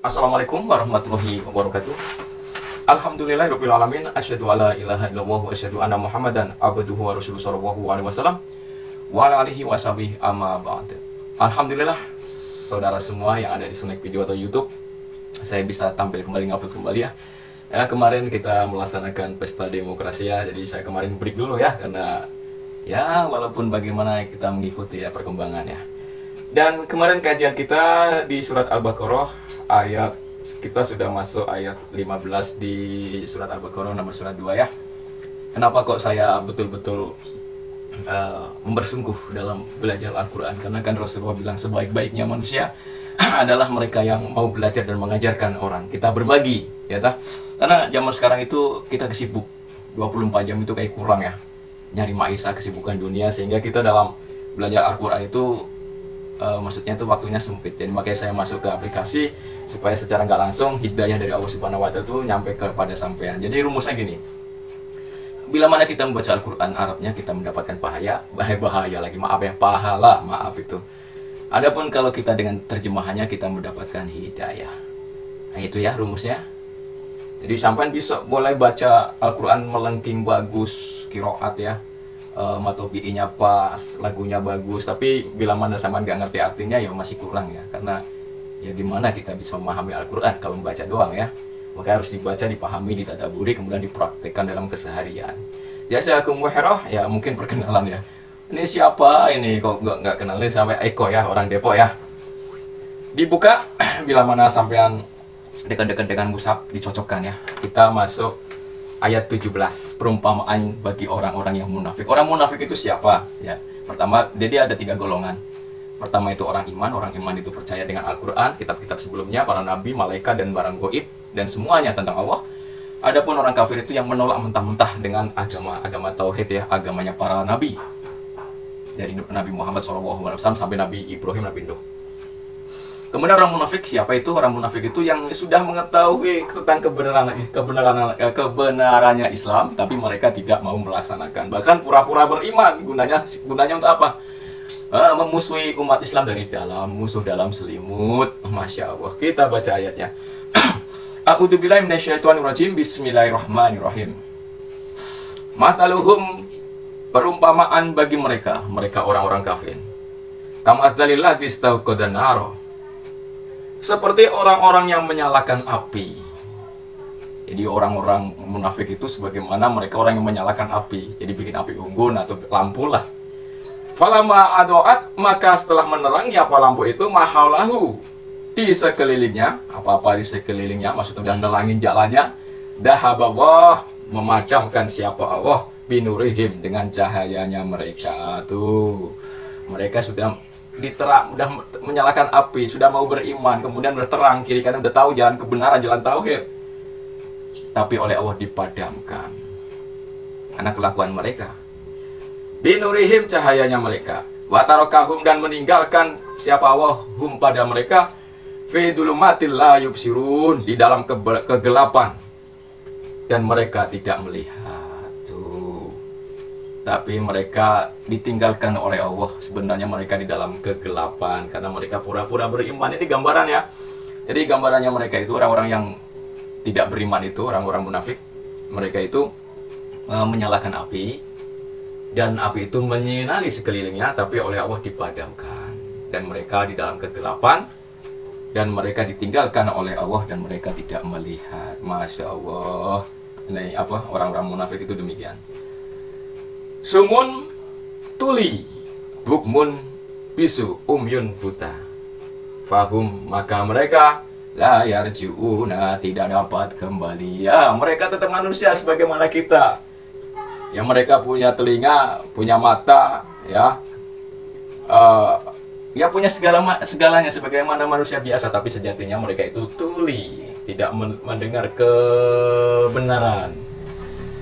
Assalamualaikum warahmatullahi wabarakatuh. Alhamdulillahirabbil alamin, asyhadu alla ilaha illallah wa asyhadu anna Muhammadan abduhu wa rasuluhu sallallahu alaihi wasallam wa ala alihi washabihi amma ba'd. Alhamdulillah, saudara semua yang ada di Snack Video atau YouTube, saya bisa tampil kembali, ngupload kembali ya. Kemarin kita melaksanakan pesta demokrasi ya, jadi saya kemarin break dulu ya, karena ya walaupun bagaimana kita mengikuti ya perkembangannya. Dan kemarin kajian kita di surat Al-Baqarah, ayat kita sudah masuk ayat 15 di surat Al-Baqarah nomor surat 2 ya. Kenapa kok saya betul-betul membersungguh dalam belajar Al-Quran? Karena kan Rasulullah bilang sebaik-baiknya manusia adalah mereka yang mau belajar dan mengajarkan orang. Kita berbagi ya tak? Karena zaman sekarang itu kita kesibuk 24 jam itu kayak kurang ya, nyari maisha, kesibukan dunia, sehingga kita dalam belajar Al-Quran itu maksudnya itu waktunya sempit. Jadi makanya saya masuk ke aplikasi supaya secara nggak langsung hidayah dari Allah Subhanahu wa Ta'ala itu nyampe kepada sampean. Jadi rumusnya gini, bila mana kita membaca Al-Quran Arabnya kita mendapatkan bahaya lagi, maaf ya, pahala, maaf itu. Adapun kalau kita dengan terjemahannya kita mendapatkan hidayah. Nah itu ya rumusnya. Jadi sampean bisa boleh baca Al-Quran melengking bagus, kiroat ya, matobi'inya pas, lagunya bagus, tapi bila mana sampean nggak ngerti artinya ya masih kurang ya. Karena ya gimana kita bisa memahami Al-Quran kalau membaca doang ya. Maka harus dibaca, dipahami, ditadaburi, kemudian dipraktekkan dalam keseharian. Jazakum khairah, ya mungkin perkenalan ya. Ini siapa ini, kok nggak kenalin sampai Eko ya, orang Depok ya. Dibuka bila mana sampean dekat-dekat dengan mushaf, dicocokkan ya. Kita masuk ayat 17, perumpamaan bagi orang-orang yang munafik. Orang munafik itu siapa ya? Pertama, jadi ada 3 golongan. Pertama itu orang iman itu percaya dengan Al-Quran, kitab-kitab sebelumnya, para nabi, malaikat, dan barang goib, dan semuanya tentang Allah. Adapun orang kafir itu yang menolak mentah-mentah dengan agama tauhid ya, agamanya para nabi, dari Nabi Muhammad SAW sampai Nabi Ibrahim, Nabi Nuh. Kemudian orang munafik, siapa itu? Orang munafik itu yang sudah mengetahui tentang kebenarannya Islam, tapi mereka tidak mau melaksanakan. Bahkan pura-pura beriman, gunanya untuk apa? Memusuhi umat Islam dari dalam, musuh dalam selimut. Masya Allah. Kita baca ayatnya. A'udzubillahi minasyaitonirrajim. Bismillahirrahmanirrahim. Mathaluhum, perumpamaan bagi mereka orang-orang kafir. Kamathsalil ladzi istauqada naro, seperti orang-orang yang menyalakan api. Jadi orang-orang munafik itu sebagaimana mereka orang yang menyalakan api. Jadi bikin api unggun atau lampu lah. Falamma adoat, maka setelah menerang ya apa lampu itu, mahaulahu, di sekelilingnya, apa-apa di sekelilingnya, maksudnya udah nerangin jalannya, dahaballah, memacamkan siapa Allah, binurihim, dengan cahayanya mereka. Tuh, mereka sudah diterang, udah menyalakan api, sudah mau beriman, kemudian berterang kiri kanan, udah tahu jalan kebenaran, jalan tauhid, tapi oleh Allah dipadamkan karena kelakuan mereka. Binurihim, cahayanya mereka, watarokahum, dan meninggalkan siapa Allah, hum, pada mereka, fi dhulumatil la yubsirun, di dalam kegelapan dan mereka tidak melihat. Tuh, tapi mereka ditinggalkan oleh Allah. Sebenarnya mereka di dalam kegelapan karena mereka pura-pura beriman. Ini gambaran ya. Jadi gambarannya mereka itu orang-orang yang tidak beriman, itu orang-orang munafik. Mereka itu menyalakan api, dan api itu menyinari sekelilingnya, tapi oleh Allah dipadamkan. Dan mereka di dalam kegelapan, dan mereka ditinggalkan oleh Allah, dan mereka tidak melihat. Masya Allah. Ini apa? Orang-orang munafik itu demikian. Sumun tuli, bukmun bisu, umyun buta, fahum, maka mereka la yarji'una, tidak dapat kembali. Ya, mereka tetap manusia sebagaimana kita. Ya, mereka punya telinga, punya mata, ya, ya punya segalanya sebagaimana manusia biasa, tapi sejatinya mereka itu tuli, tidak mendengar kebenaran.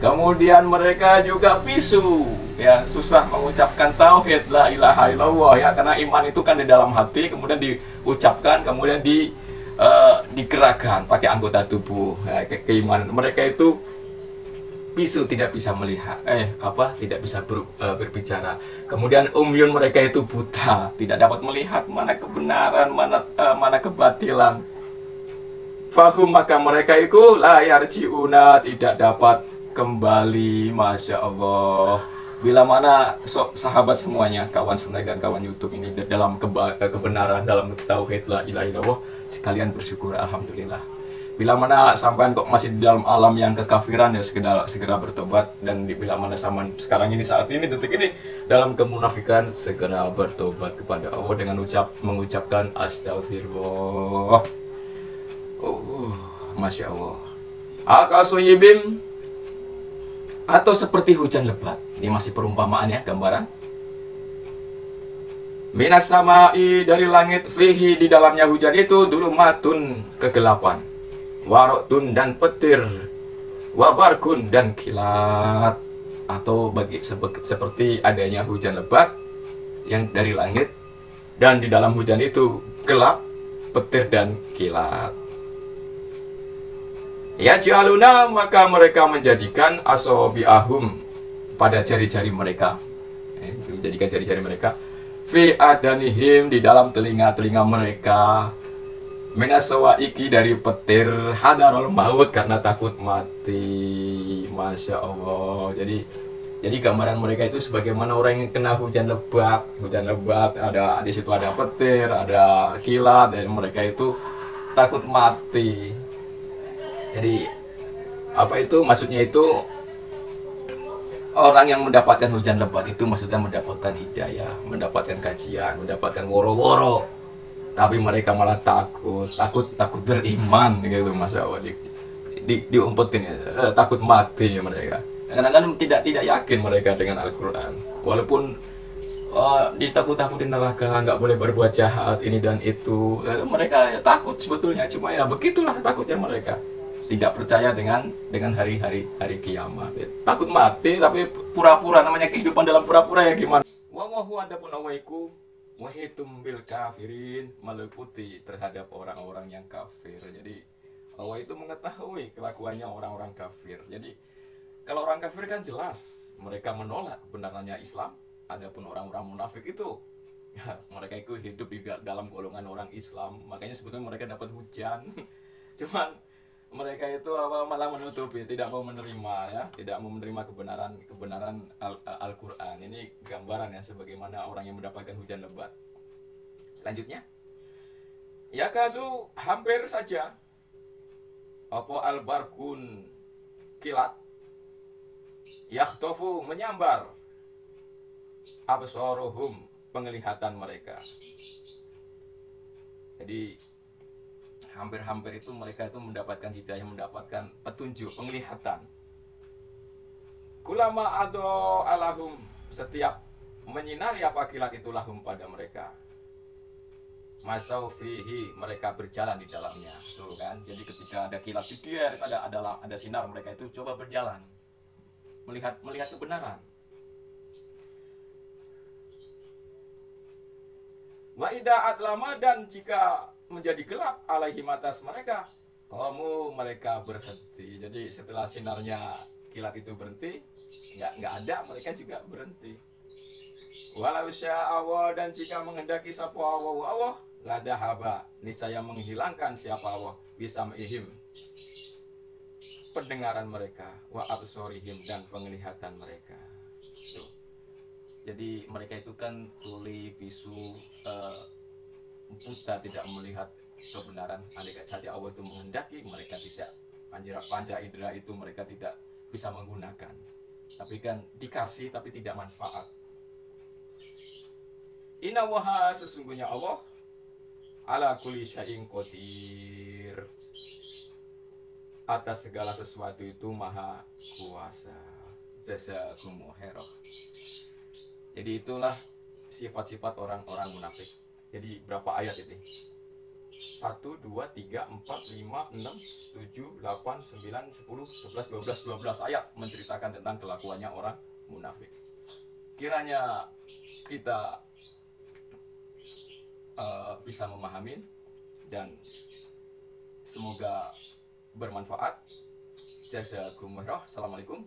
Kemudian mereka juga bisu, ya, susah mengucapkan tauhid la ilaha illallah ya, karena iman itu kan di dalam hati, kemudian diucapkan, kemudian digerakkan pakai anggota tubuh. Ya, keimanan mereka itu bisu, tidak bisa melihat, tidak bisa berbicara. Kemudian umyun, mereka itu buta, tidak dapat melihat mana kebenaran, mana kebatilan. Fahum maka mereka itu layar ciuna tidak dapat kembali. Masya Allah. Bila mana sahabat semuanya, kawan senai dan kawan YouTube ini dalam kebenaran, dalam tauhid la ilaha illallah, sekalian bersyukur alhamdulillah. Bila mana sampai kok masih di dalam alam yang kekafiran, ya segera bertobat. Dan bila mana sama sekarang ini, saat ini, detik ini dalam kemunafikan, segera bertobat kepada Allah dengan mengucapkan astagfirullah. Masya Allah. Akasuyibim, atau seperti hujan lebat. Ini masih perumpamaan ya, gambaran. Minas samai, dari langit, fihi, di dalamnya hujan itu dulumatun, kegelapan, warotun, dan petir, wabarkun, dan kilat. Atau seperti adanya hujan lebat yang dari langit, dan di dalam hujan itu gelap, petir, dan kilat. Ya jaluna, maka mereka menjadikan asobiahum, pada jari-jari mereka, menjadikan jari-jari mereka, fi adanihim, di dalam telinga-telinga mereka, minasawaiki, dari petir, hadarul maut, karena takut mati. Masya Allah. Jadi gambaran mereka itu sebagaimana orang yang kena hujan lebat, ada di situ ada petir, ada kilat, dan mereka itu takut mati. Jadi apa itu maksudnya? Itu orang yang mendapatkan hujan lebat itu maksudnya mendapatkan hidayah, mendapatkan kajian, mendapatkan woro-woro, tapi mereka malah takut beriman gitu. Masya Allah, diumpetin ya, takut mati mereka. Kadang-kadang tidak yakin mereka dengan Al-Quran, walaupun ditakut-takutin neraka, nggak boleh berbuat jahat ini dan itu. Mereka takut sebetulnya, cuma ya begitulah takutnya mereka. Tidak percaya dengan hari kiamat. Takut mati tapi pura-pura, namanya kehidupan dalam pura-pura ya gimana. Wawahu, adapun awaiku, wahitum bil kafirin, meliputi terhadap orang-orang yang kafir. Jadi Allah itu mengetahui kelakuannya orang-orang kafir. Jadi kalau orang kafir kan jelas mereka menolak kebenarannya Islam. Adapun orang-orang munafik itu ya, mereka itu hidup di dalam golongan orang Islam. Makanya sebetulnya mereka dapat hujan. Cuman mereka itu malah menutupi, tidak mau menerima ya, tidak mau menerima kebenaran Al-Quran. Ini gambaran ya, sebagaimana orang yang mendapatkan hujan lebat. Selanjutnya, yakadu, hampir saja, apa albarkun, kilat, yakhtofu, menyambar, absaruhum, penglihatan mereka. Jadi hampir-hampir itu mereka itu mendapatkan hidayah, mendapatkan petunjuk, penglihatan. Kulama ado alahum, setiap menyinari apa kilat itu lahum pada mereka. Masau fihi, mereka berjalan di dalamnya. Tuh kan, jadi ketika ada kilat itu ya, ada sinar, mereka itu coba berjalan, melihat kebenaran. Wa ida'at lama, dan jika menjadi gelap alaihim, atas mereka, mereka berhenti. Jadi setelah sinarnya kilat itu berhenti, nggak ada, mereka juga berhenti. Walau sya'awa, dan jika menghendaki sapa Allah la dahaba, niscaya menghilangkan siapa Allah, bisa mihim, pendengaran mereka, wa absorihim, dan penglihatan mereka. Tuh. Jadi mereka itu kan tuli, bisu, buta, tidak melihat kebenaran. Andai saja Allah itu menghendaki, mereka tidak, panca indera itu mereka tidak bisa menggunakan. Tapi kan dikasih tapi tidak manfaat. Inna waha, sesungguhnya Allah, ala kulli syai'in qadir, atas segala sesuatu itu maha kuasa. Jazakumullahu khairan. Jadi itulah sifat-sifat orang-orang munafik. Jadi berapa ayat ini? 1, 2, 3, 4, 5, 6, 7, 8, 9, 10, 11, 12 ayat menceritakan tentang kelakuannya orang munafik. Kiranya kita bisa memahami dan semoga bermanfaat. Jazakumullah. Assalamualaikum.